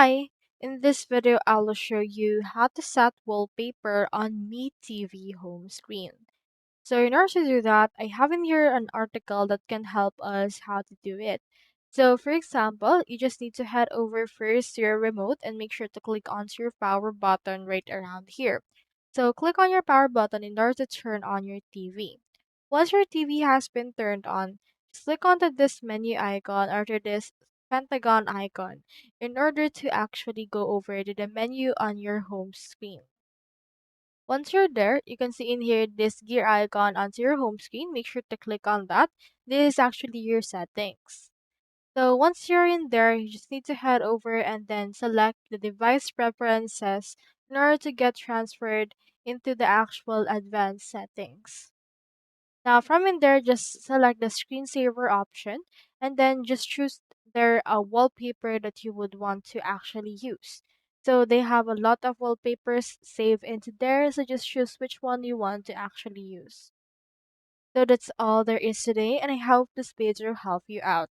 Hi, in this video I'll show you how to set wallpaper on Mi TV home screen. So in order to do that, I have in here an article that can help us how to do it. So for example, you just need to head over first to your remote and make sure to click onto your power button right around here. So click on your power button in order to turn on your TV. Once your TV has been turned on, just click onto this menu icon or to this pentagon icon in order to actually go over to the menu on your home screen. Once you're there, you can see in here this gear icon onto your home screen. Make sure to click on that. This is actually your settings. So once you're in there, you just need to head over and then select the device preferences in order to get transferred into the actual advanced settings. Now from in there, just select the screensaver option and then just choose their wallpaper that you would want to actually use. So they have a lot of wallpapers saved into there, so just choose which one you want to actually use. So that's all there is today, and I hope this video helped you out.